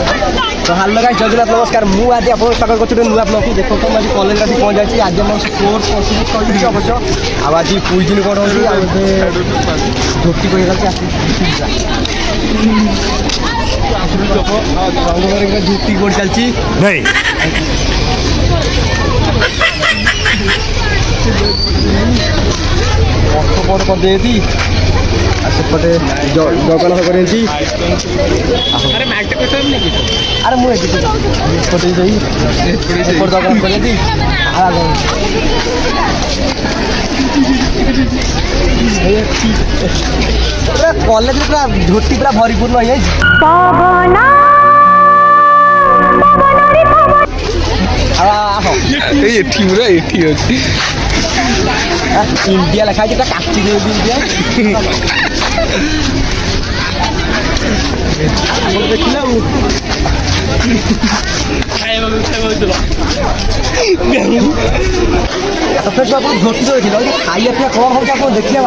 तो hello guys, जय जगन्नाथ नमस्कार। मु आज आप स्वागत करछु नुआ ब्लॉग को। देखो तो आज कॉलेज रे पहुंच जाई छी। आज हम कोर्स कंप्लीट कर छी अवश्य। आज क्विज कोड होची आ धोती कोइ गल आसी धोती कोड चलची नहीं ऑक्टोबर को दे दी सेपटे जगन्नाथ करें अरे मैट अरे मुझे जगन्नाथ करें कॉलेज पूरा धोती पूरा भरीपूर्ण हो जाए। इंडिया लिखा है काची दे इंडिया देखिला सबसे जो आपको धोती तो देखिए खाइए पिया कौन होगा आपको देखिए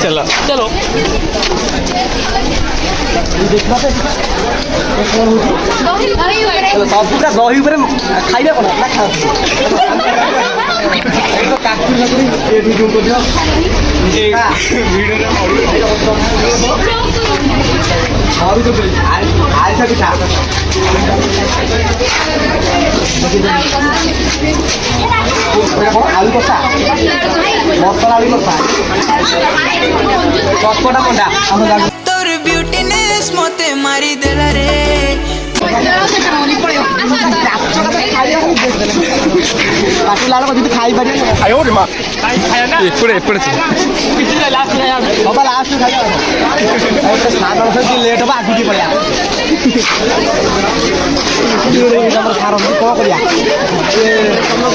चलो चलो देखना सब पूरा दही ऊपर खाइबे कोन ना खा तो काकुर नकरी ए वीडियो को दियो ये वीडियो रे और तो आज से पिठा आलू कसा मसाला आलू कसा चटपटा पंडा तोर ब्यूटीनेस मते मारी देला रे लाल को खाई पारे लास्ट लेट हम आगे पड़ा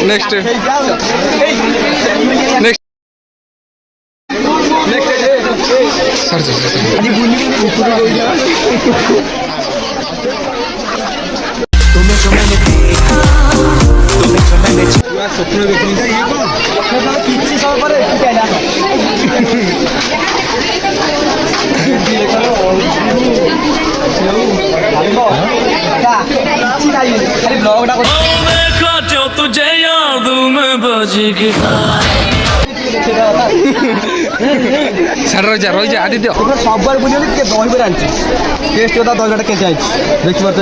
नेक्स्ट तुम्हें जो मैंने देखा तुम्हें जो मैंने स्वप्न किसी समय पर तुझे याद में बजेगी रही जा आदित्य सब बुझे दही आनी टेस्ट होता दही के देखी पार्थ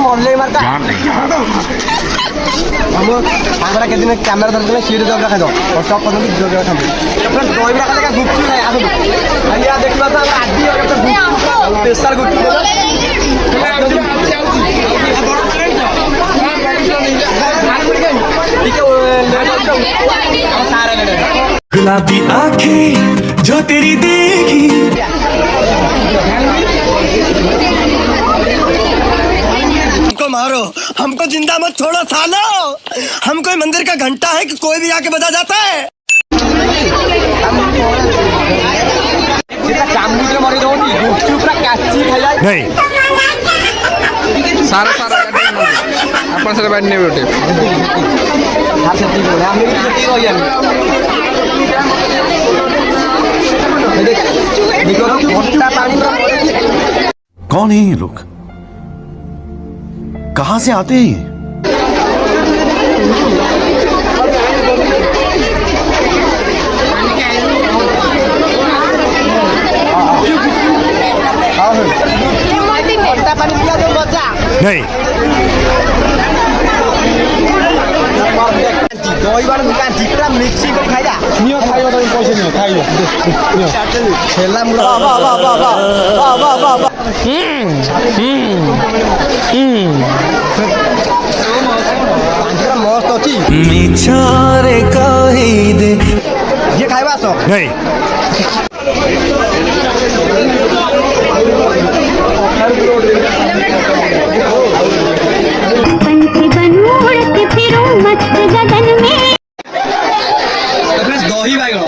मन मार्का हम सागर के दिन कैमेरा धरते सीट जगह खाद टप कर जगह खाते दही बड़ा खाते गुपचुप खाए आस देखा तो आदि स्पेशल गुलाबी आंखें जो तेरी देखी हमको मारो हमको जिंदा मत छोड़ो सालो हम कोई मंदिर का घंटा है कि कोई भी आके बजा जाता है। नहीं सारा सारा अपन सारे बैठने बैठे कौन है ये लोग, कहां से आते हैं? नहीं दही बार जितना मिक्सी को खाइला नियो खाइबो तो पैसा नियो खाइबो छेला मुड़ा वाह वाह वाह वाह वाह वाह वाह वाह मस्त अच्छी मिछारे कही दे ये खाइबा सब नहीं पंछी बनूं उड़ती फिरूं मस्त गगन में दही बाइगण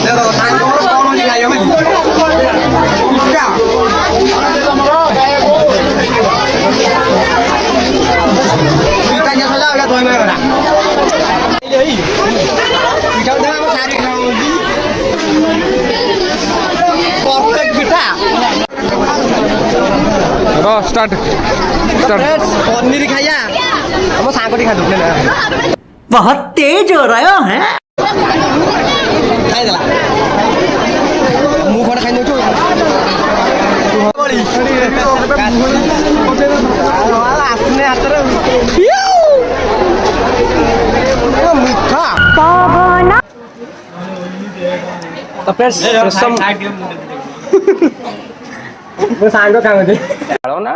देखो सांग कौन होजी खाइयो में क्या पिता के सजा होगा दही बाइगण यही पिता देना हम सारी खाओगी स्टार्ट पनीर खाइया हम सांगटी खा दुखले ना बहुत तेज हो रहा है। खाइ देला मु खडा खाइ देउ छु आसने हातरे मिठा तो फ्रेंड्स रसम वो सांगो काम दे बाळो ना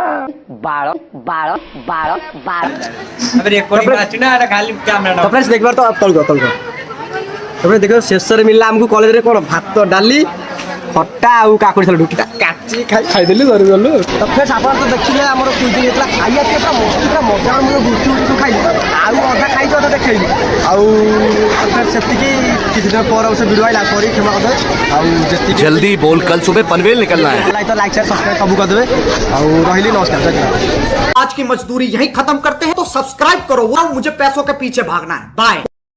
बाळो बाळो बाळो बाळो अबे रिकॉर्डिंग आछि ना खाली कैमरा तो फ्रेंड्स देखबार तो तलको तबे देखो शेष रे मिलला हमको कॉलेज रे कोन भात डाली खट्टा आउ काकुड़ी साल ढुकिटा काची खाइ देली धरि गलो तो फ्रेंड्स आपण तो देखिले हमर कुइजी हेतला खाइया के पूरा मजा हम गुचु खाइ आउ अधा खाइ तो देखैली आउ फ्रेंड्स सेति की किछि दिन पर से वीडियो आइला सॉरी क्षमा कर आउ जति जल्दी बोल, कल सुबह पनवेल निकलना है। लाइक तो लाइक शेयर सब्सक्राइब सब कर देबे आउ रहिली नमस्कार जय आज की मजदूरी यहीं खत्म करते हैं, तो सब्सक्राइब करो, वो मुझे पैसों के पीछे भागना है। बाय।